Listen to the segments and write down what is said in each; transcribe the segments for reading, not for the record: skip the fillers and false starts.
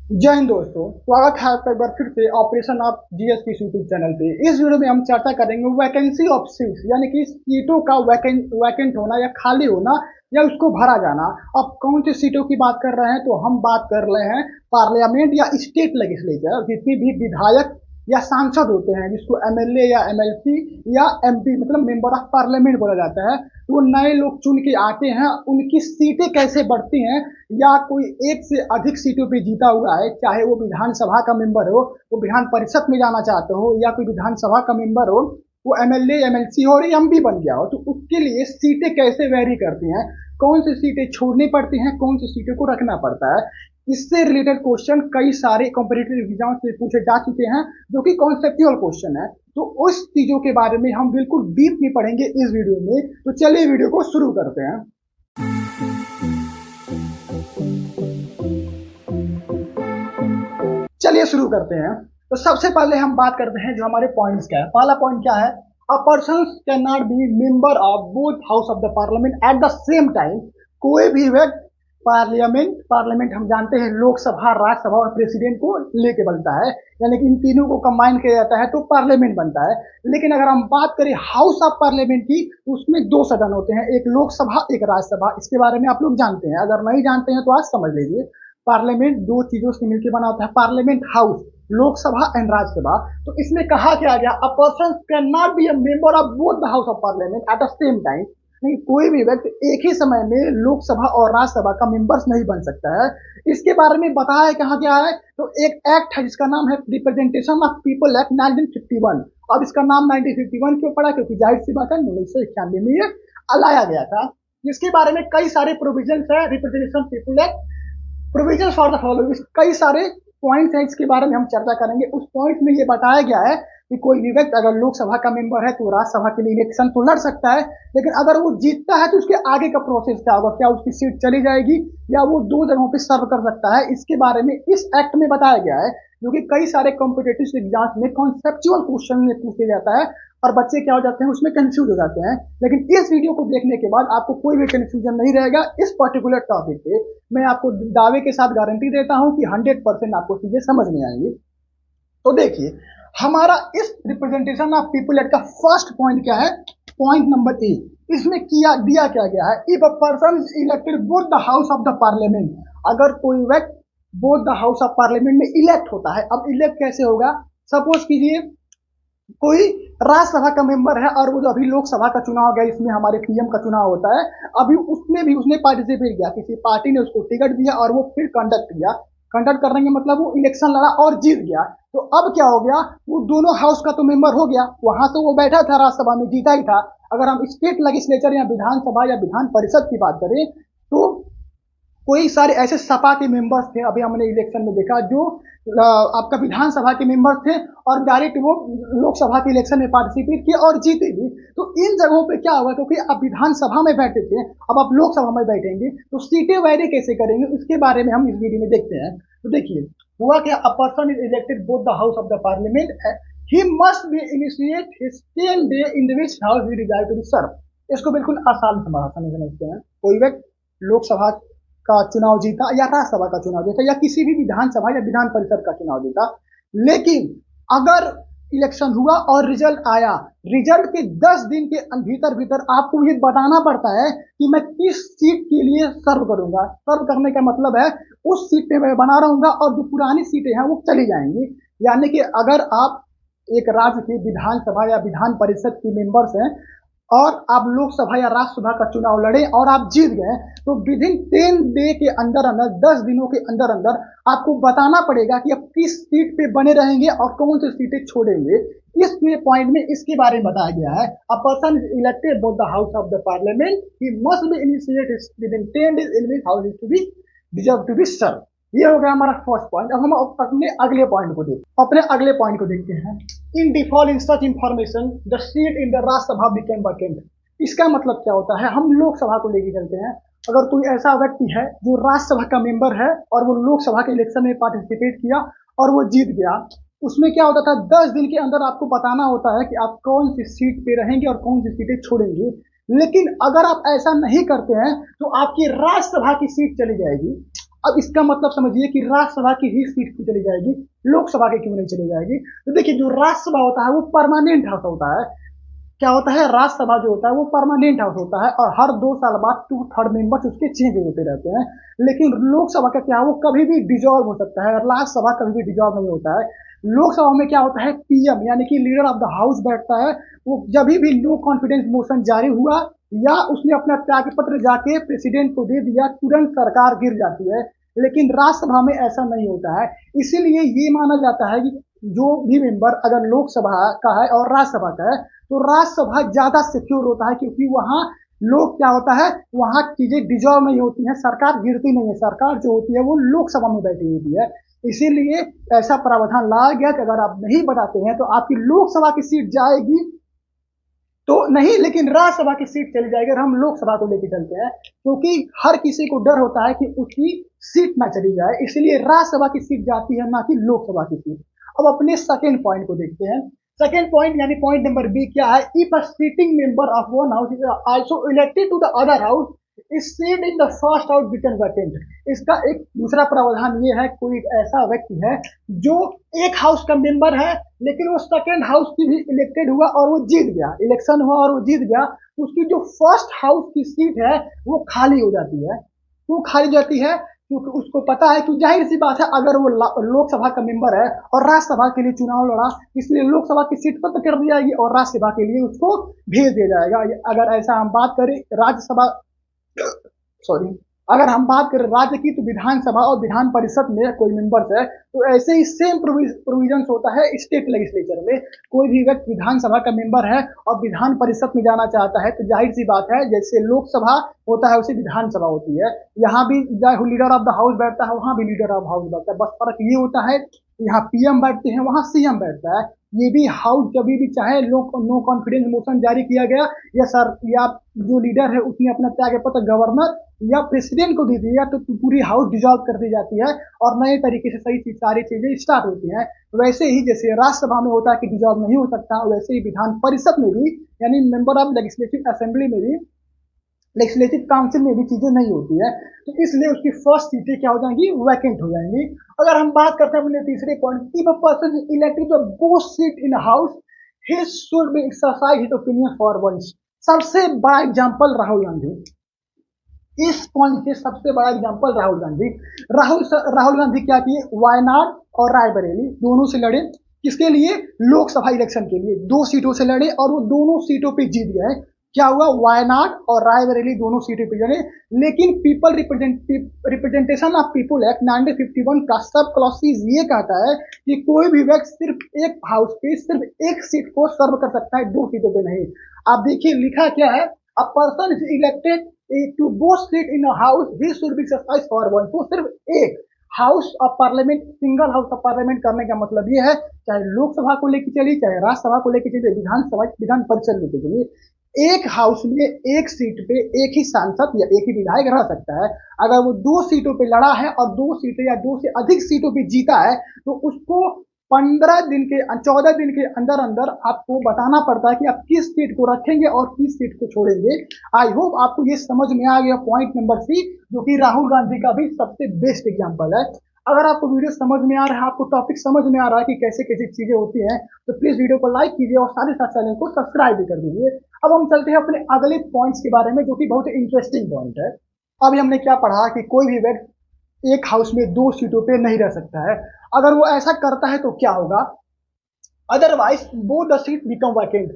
जय हिंद दोस्तों, स्वागत है आपका एक बार फिर से ऑपरेशन ऑफ जीएस की यूट्यूब चैनल पे। इस वीडियो में हम चर्चा करेंगे वैकेंसी ऑफ सीट्स, यानी कि सीटों का वैकेंट होना या खाली होना या उसको भरा जाना। अब कौन सी सीटों की बात कर रहे हैं, तो हम बात कर रहे हैं पार्लियामेंट या स्टेट लेजिस्लेचर, जितनी भी विधायक या सांसद होते हैं, जिसको एमएलए या एमएलसी या एमपी मतलब मेंबर ऑफ पार्लियामेंट बोला जाता है। तो वो नए लोग चुन के आते हैं, उनकी सीटें कैसे बढ़ती हैं, या कोई एक से अधिक सीटों पे जीता हुआ है, चाहे वो विधानसभा का मेंबर हो, वो विधान परिषद में जाना चाहते हो, या कोई विधानसभा का मेंबर हो, वो एमएलए एमएलसी हो और एमपी बन गया हो, तो उसके लिए सीटें कैसे वेरी करती हैं, कौन सी सीटें छोड़नी पड़ती हैं, कौन सी सीटों को रखना पड़ता है। इससे रिलेटेड क्वेश्चन कई सारे कॉम्पिटिटिव एग्जाम से पूछे जा चुके हैं, जो कि कॉन्सेप्चुअल क्वेश्चन है। तो उस चीजों के बारे में हम बिल्कुल डीप में पढ़ेंगे इस वीडियो में। तो चलिए वीडियो को शुरू करते हैं। चलिए शुरू करते हैं। तो सबसे पहले हम बात करते हैं जो हमारे पॉइंट्स क्या है। पहला पॉइंट क्या है? A person can not be member of both house of the parliament at the same time. कोई भी व्यक्ति पार्लियामेंट हम जानते हैं लोकसभा, राज्यसभा और प्रेसिडेंट को लेके बनता है, यानी कि इन तीनों को कंबाइन किया जाता है तो पार्लियामेंट बनता है। लेकिन अगर हम बात करें हाउस ऑफ पार्लियामेंट की, तो उसमें दो सदन होते हैं, एक लोकसभा एक राज्यसभा। इसके बारे में आप लोग जानते हैं, अगर नहीं जानते हैं तो आज समझ लीजिए। पार्लियामेंट दो चीजों से मिलकर बना होता है, parliament house, Lok Sabha and Rajya Sabha. तो इसमें कहा क्या गया? A person can not be a member of both the house of parliament at the same time. नहीं, कोई भी व्यक्ति एक ही समय में लोकसभा और राज्यसभा का मेंबर्स नहीं बन सकता है। इसके बारे में बताया कहा गया है, तो एक एक्ट है जिसका नाम है रिप्रेजेंटेशन ऑफ पीपल एक्ट 1951। अब इसका नाम 1951 क्यों पड़ा? क्योंकि जाहिर सी बात है 1991 में ये लाया गया था। इसके बारे में कई सारे प्रोविजन है representation people act, provision for the following. कई सारे पॉइंट्स हैं, इसके बारे में हम चर्चा करेंगे। उस पॉइंट में ये बताया गया है कि कोई भी व्यक्ति अगर लोकसभा का मेंबर है तो राज्यसभा के लिए इलेक्शन तो लड़ सकता है, लेकिन अगर वो जीतता है तो उसके आगे का प्रोसेस क्या होगा, क्या उसकी सीट चली जाएगी या वो दो जगहों पे सर्व कर सकता है, इसके बारे में इस एक्ट में बताया गया है। जो कि कई सारे कॉम्पिटेटिव एग्जाम्स में कॉन्सेप्चुअल क्वेश्चन में पूछे जाता है और बच्चे क्या हो जाते हैं, उसमें कंफ्यूज हो जाते हैं। लेकिन इस वीडियो को देखने के बाद आपको कोई भी कंफ्यूजन नहीं रहेगा इस पर्टिकुलर टॉपिक पे। मैं आपको दावे के साथ गारंटी देता हूं कि 100% आपको चीजें समझ में आएंगी। तो देखिए, हमारा इस रिप्रेजेंटेशन ऑफ पीपल एक्ट का फर्स्ट पॉइंट क्या है? पॉइंट नंबर ए, इसमें दिया क्या गया है? If a person is elected both the house of the parliament, अगर कोई व्यक्ति both the house of parliament में इलेक्ट होता है। अब इलेक्ट कैसे होगा? सपोज कीजिए कोई राज्यसभा का मेंबर है और वो जो अभी लोकसभा का चुनाव गया, इसमें हमारे पीएम का चुनाव होता है, अभी उसमें भी उसने पार्टिसिपेट किया, किसी पार्टी ने उसको टिकट दिया और वो फिर कंडक्ट किया। कंडक्ट करने के मतलब वो इलेक्शन लड़ा और जीत गया। तो अब क्या हो गया? वो दोनों हाउस का तो मेंबर हो गया, वहां से वो बैठा था राज्यसभा में, जीता ही था। अगर हम स्टेट लेजिस्लेचर या विधानसभा या विधान परिषद की बात करें, तो कोई सारे ऐसे सपा के मेंबर्स थे, अभी हमने इलेक्शन में देखा, जो आपका विधानसभा के मेंबर्स थे और डायरेक्ट वो लोकसभा के इलेक्शन में पार्टिसिपेट किए और जीते भी। तो इन जगहों पे क्या हुआ? क्योंकि अब विधानसभा में बैठे थे, अब आप लोकसभा में बैठेंगे, तो सीटें वैरी कैसे करेंगे, उसके बारे में हम इस वीडियो में देखते हैं। तो देखिए, हुआ क्या? A person is elected both the house of the parliament, he must be initiate his 10 day in the which house he desire to be serve. इसको बिल्कुल आसान भाषा में समझते हैं। कोई व्यक्ति लोकसभा का चुनाव जीता या राज्यसभा का चुनाव जीता या किसी भी विधानसभा या विधान परिषद का चुनाव जीता, लेकिन अगर इलेक्शन हुआ और रिजल्ट आया, रिजल्ट के 10 दिन के भीतर भीतर आपको ये बताना पड़ता है कि मैं किस सीट के लिए सर्व करूंगा। सर्व करने का मतलब है उस सीट पे मैं बना रहूंगा और जो पुरानी सीटें हैं वो चली जाएंगी। यानी कि अगर आप एक राज्य की विधानसभा या विधान परिषद की मेंबर्स हैं और आप लोकसभा या राज्यसभा का चुनाव लड़े और आप जीत गए, तो विद इन 10 डे के अंदर अंदर, 10 दिनों के अंदर अंदर आपको बताना पड़ेगा कि आप किस सीट पे बने रहेंगे और कौन सी सीटें छोड़ेंगे। इस पॉइंट में इसके बारे में बताया गया है। A person is elected both the house of the parliament, he must be initiate within 10 days in which house is to be deserve to be serve. ये हो गया हमारा फर्स्ट पॉइंट। अब हम अपने अगले पॉइंट को देखते हैं। In default in such information the seat in the Rajya Sabha became vacant. इसका मतलब क्या होता है? हम लोकसभा को लेके चलते हैं। अगर कोई ऐसा व्यक्ति है जो राज्यसभा का मेंबर है और वो लोकसभा के इलेक्शन में पार्टिसिपेट किया और वो जीत गया, उसमें क्या होता था? 10 दिन के अंदर आपको बताना होता है कि आप कौन सी सीट पे रहेंगे और कौन सी सीटें छोड़ेंगे। लेकिन अगर आप ऐसा नहीं करते हैं तो आपकी राज्यसभा की सीट चली जाएगी। अब इसका मतलब समझिए कि राज्यसभा की ही सीट क्यों चली जाएगी, लोकसभा की क्यों नहीं चली जाएगी। तो देखिए जो राज्यसभा होता है वो परमानेंट हाउस होता है। क्या होता है, राज्यसभा जो होता है वो परमानेंट हाउस होता है और हर 2 साल बाद 2/3 मेंबर्स उसके चेंज होते रहते हैं। लेकिन लोकसभा का क्या है, वो कभी भी डिजॉल्व हो सकता है, राज्यसभा कभी भी डिजॉल्व नहीं होता है। लोकसभा में क्या होता है, पीएम यानी कि लीडर ऑफ द हाउस बैठता है। वो जब भी नो कॉन्फिडेंस मोशन जारी हुआ या उसने अपना त्याग पत्र जाके प्रेसिडेंट को दे दिया, तुरंत सरकार गिर जाती है। लेकिन राज्यसभा में ऐसा नहीं होता है। इसीलिए ये माना जाता है कि जो भी मेंबर अगर लोकसभा का है और राज्यसभा का है तो राज्यसभा ज्यादा सिक्योर होता है, क्योंकि वहां लोग क्या होता है, वहां चीजें डिजॉल्व नहीं होती हैं, सरकार गिरती नहीं है। सरकार जो होती है वो लोकसभा में बैठी होती है। इसीलिए ऐसा प्रावधान लाया गया कि अगर आप नहीं बताते हैं तो आपकी लोकसभा की सीट जाएगी तो नहीं, लेकिन राज्यसभा की सीट चली जाएगी। अगर हम लोकसभा को लेकर चलते हैं, क्योंकि हर किसी को डर होता है कि उसकी सीट ना चली जाए, इसलिए राज्यसभा की सीट जाती है, ना कि लोकसभा की सीट। अब अपने सेकेंड पॉइंट को देखते हैं। सेकेंड पॉइंट यानी पॉइंट नंबर बी क्या है, if a sitting member of one house is also elected to the other house his seat in the first house become vacant. इसका एक दूसरा प्रावधान ये है, कोई ऐसा व्यक्ति है जो एक हाउस का मेंबर है लेकिन वो सेकेंड हाउस की भी इलेक्टेड हुआ और वो जीत गया, इलेक्शन हुआ और वो जीत गया, तो उसकी जो फर्स्ट हाउस की सीट है वो खाली हो जाती है। क्यों खाली जाती है, क्योंकि उसको पता है कि जाहिर सी बात है अगर वो लोकसभा का मेंबर है और राज्यसभा के लिए चुनाव लड़ा, इसलिए लोकसभा की सीट रद्द कर दी जाएगी और राज्यसभा के लिए उसको भेज दिया जाएगा। अगर ऐसा हम बात करें राज्यसभा सॉरी अगर हम बात करें राज्य की, तो विधानसभा और विधान परिषद में कोई मेंबर्स है तो ऐसे ही सेम प्रोविजन होता है स्टेट लेजिस्लेचर में। कोई भी व्यक्ति विधानसभा का मेंबर है और विधान परिषद में जाना चाहता है तो जाहिर सी बात है जैसे लोकसभा होता है उसे विधानसभा होती है। यहाँ भी लीडर ऑफ द हाउस बैठता है, वहां भी लीडर ऑफ हाउस बैठता है, बस फर्क ये होता है यहाँ पीएम बैठते हैं, वहां सीएम बैठता है। ये भी हाउस जब भी चाहे नो कॉन्फिडेंस मोशन जारी किया गया या सर या जो लीडर है उसने अपना त्याग पत्र गवर्नर या प्रेसिडेंट को दे दिया तो पूरी हाउस डिजॉल्व कर दी जाती है और नए तरीके से सही सारी चीजें स्टार्ट होती हैं। वैसे ही जैसे राज्यसभा में होता है कि डिजॉल्व नहीं हो सकता, वैसे ही विधान परिषद में भी यानी मेंबर ऑफ लेजिस्लेटिव असेंबली में भी, लेजिस्लेटिव काउंसिल में भी चीजें नहीं होती है। तो इसलिए उसकी फर्स्ट सीटें क्या हो जाएंगी, वैकेंट हो जाएंगी। अगर हम बात करते हैं अपने तीसरे point, if a person is elected to both seat in house he should be exercise his opinion for once. सबसे बड़ा एग्जांपल राहुल गांधी, इस पॉइंट के सबसे बड़ा एग्जांपल राहुल गांधी। राहुल गांधी क्या किए, वायनाड और रायबरेली दोनों से लड़े, किसके लिए, लोकसभा इलेक्शन के लिए। 2 सीटों से लड़े और वो दोनों सीटों पे जीत गए। क्या हुआ, वायनाड और रायबरेली दोनों सीटों पे लड़े, लेकिन people representation of people act 1951 का सब क्लॉज ये कहता है कि कोई भी व्यक्ति सिर्फ एक हाउस पे सिर्फ एक सीट को सर्व कर सकता है, 2 सीटों पे नहीं। आप देखिए लिखा क्या है, a person is elected to both seat in a house he should be exercise for one. तो सिर्फ एक house of parliament, single house of parliament करने का मतलब ये है, चाहे लोकसभा को लेकर चलिए, चाहे राज्यसभा को लेकर चलिए, विधानसभा विधान परिषद लेकर चलिए, एक हाउस में एक सीट पे एक ही सांसद या एक ही विधायक रह सकता है। अगर वो 2 सीटों पे लड़ा है और 2 सीटें या 2 से अधिक सीटों पे जीता है तो उसको 14 दिन के अंदर अंदर आपको बताना पड़ता है कि आप किस सीट को रखेंगे और किस सीट को छोड़ेंगे। आई होप आपको ये समझ में आ गया पॉइंट नंबर सी, जो कि राहुल गांधी का भी सबसे बेस्ट एग्जांपल है। अगर आपको वीडियो समझ में आ रहा है, आपको टॉपिक समझ में आ रहा है कि कैसे कैसे चीजें होती हैं, तो प्लीज वीडियो को लाइक कीजिए और साथ ही साथ चैनल को सब्सक्राइब भी कर दीजिए। अब हम चलते हैं अपने अगले पॉइंट्स के बारे में, जो कि बहुत इंटरेस्टिंग पॉइंट है। अभी हमने क्या पढ़ा कि कोई भी व्यक्ति एक हाउस में 2 सीटों पे नहीं रह सकता है। अगर वो ऐसा करता है तो क्या होगा, otherwise both the seat become vacant.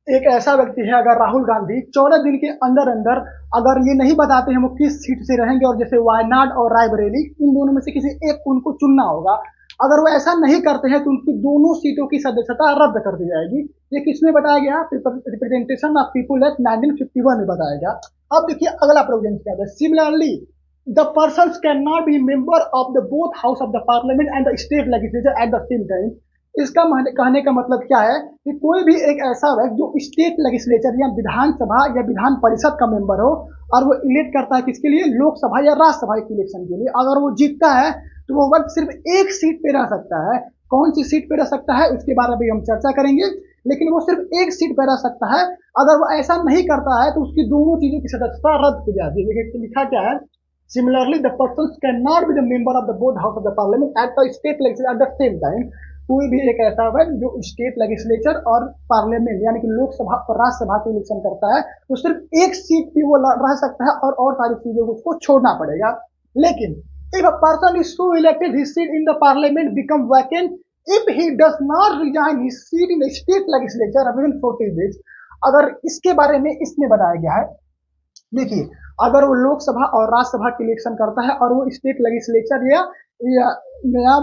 एक ऐसा व्यक्ति है, अगर राहुल गांधी 14 दिन के अंदर अंदर अगर ये नहीं बताते हैं वो किस सीट से रहेंगे, और जैसे वायनाड और रायबरेली इन दोनों में से किसी एक को उनको चुनना होगा, अगर वो ऐसा नहीं करते हैं तो उनकी दोनों सीटों की सदस्यता रद्द कर दी जाएगी। ये किसमें बताया गया, रिप्रेजेंटेशन ऑफ पीपुल एक्ट 1951 में बताया गया। अब देखिए अगला प्रोविजन क्या है, similarly the person can not be member of the both house of the parliament and the state legislature at the same time. इसका कहने का मतलब क्या है कि कोई भी एक ऐसा व्यक्ति जो स्टेट लेजिस्लेचर या विधानसभा या विधान परिषद का मेंबर हो और वो इलेक्ट करता है किसके लिए, लोकसभा या राज्यसभा के इलेक्शन के लिए, अगर वो जीतता है तो वो व्यक्ति सिर्फ एक सीट पे रह सकता है। कौन सी सीट पे रह सकता है उसके बारे में हम चर्चा करेंगे, लेकिन वो सिर्फ एक सीट पे रह सकता है। अगर वो ऐसा नहीं करता है तो उसकी दोनों चीजों की सदस्यता रद्द की जाती है। देखिए लिखा क्या है, Similarly, the persons cannot be the member of the both house of the parliament at the state legislature at the same time. कोई भी एक ऐसा है जो स्टेट लेजिस्लेचर और पार्लियामेंट यानी कि लोकसभा और राज्यसभा के इलेक्शन करता है, तो सिर्फ एक सीट पे वो रह सकता है और सारी चीजें उसको छोड़ना पड़ेगा। लेकिन if a person is so elected, his seat in the parliament become vacant if he does not resign his seat in the state legislature within 40 days। अगर इसके बारे में इसमें बताया गया है, देखिए, अगर वो लोकसभा और राज्यसभा के इलेक्शन करता है और वो स्टेट लेजिस्लेचर या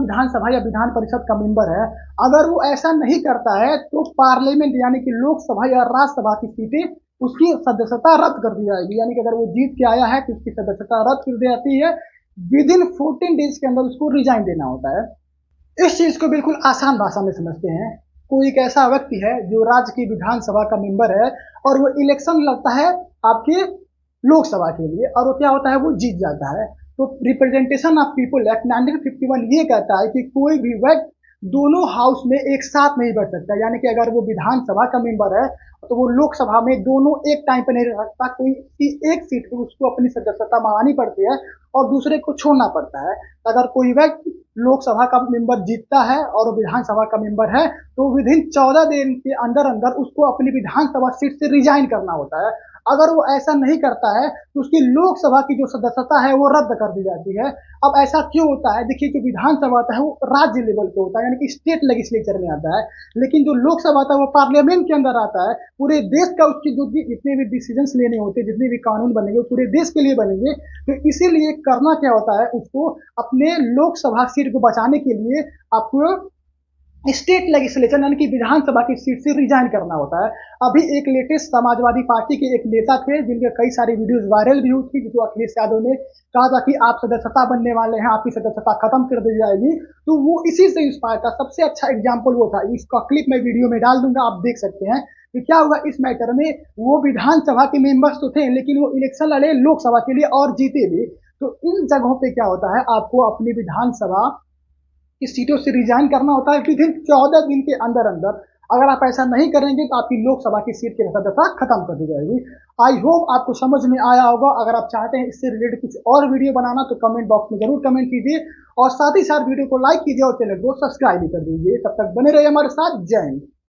विधानसभा या विधान परिषद का मेंबर है, अगर वो ऐसा नहीं करता है तो पार्लियामेंट यानी कि लोकसभा या राज्यसभा की सीटें उसकी सदस्यता रद्द कर दी जाएगी। यानी कि अगर वो जीत के आया है तो उसकी सदस्यता रद्द कर दी जाती है। विद इन 14 डेज के अंदर उसको रिजाइन देना होता है। इस चीज को बिल्कुल आसान भाषा में समझते हैं। कोई एक ऐसा व्यक्ति है जो राज्य की विधानसभा का मेंबर है और वो इलेक्शन लड़ता है आपके लोकसभा के लिए, और वो क्या होता है, वो जीत जाता है। तो रिप्रेजेंटेशन ऑफ पीपल एक्ट 1951 ये कहता है कि कोई भी व्यक्ति दोनों हाउस में एक साथ नहीं बैठ सकता। यानी कि अगर वो विधानसभा का मेंबर है तो वो लोकसभा में दोनों एक टाइम पे नहीं रह सकता। कोई एक सीट पे उसको अपनी सदस्यता मांगनी पड़ती है और दूसरे को छोड़ना पड़ता है। अगर कोई व्यक्ति लोकसभा का मेंबर जीतता है और विधानसभा का मेंबर है तो विद इन 14 दिन के अंदर अंदर उसको अपनी विधानसभा सीट से रिजाइन करना होता है। अगर वो ऐसा नहीं करता है तो उसकी लोकसभा की जो सदस्यता है वो रद्द कर दी जाती है। अब ऐसा क्यों होता है? देखिए, जो विधानसभा होता है वो राज्य लेवल पे होता है, यानी कि स्टेट लेजिस्लेचर में आता है, लेकिन जो लोकसभा होता है वो पार्लियामेंट के अंदर आता है। पूरे देश का उसकी जो जितने भी डिसीजन लेने होते हैं, जितने भी कानून बनेंगे वो पूरे देश के लिए बनेंगे। तो इसीलिए करना क्या होता है, उसको अपने लोकसभा सीट को बचाने के लिए आपको स्टेट लेजिस्लेचर यानी कि विधानसभा की सीट से रिजाइन करना होता है। अभी एक लेटेस्ट समाजवादी पार्टी के एक नेता थे जिनके कई सारी वीडियोस वायरल भी हुई थी, जिसको अखिलेश यादव ने कहा था कि आप सदस्यता बनने वाले हैं, आपकी सदस्यता खत्म कर दी जाएगी। तो वो इसी से इंस्पायर था। सबसे अच्छा एग्जाम्पल वो था। इसका क्लिप मैं वीडियो में डाल दूंगा, आप देख सकते हैं कि क्या हुआ इस मैटर में। वो विधानसभा के मेंबर्स तो थे लेकिन वो इलेक्शन लड़े लोकसभा के लिए और जीते भी। तो इन जगहों पे क्या होता है, आपको अपनी विधानसभा की सीटों से रिजाइन करना होता है विद इन 14 दिन के अंदर अंदर। अगर आप ऐसा नहीं करेंगे तो आपकी लोकसभा की सीट की सदस्यता खत्म कर दी जाएगी। आई होप आपको समझ में आया होगा। अगर आप चाहते हैं इससे रिलेटेड कुछ और वीडियो बनाना तो कमेंट बॉक्स में जरूर कमेंट कीजिए और साथ ही साथ वीडियो को लाइक कीजिए और चैनल को सब्सक्राइब भी कर दीजिए। तब तक बने रहिए हमारे साथ। जय हिंद।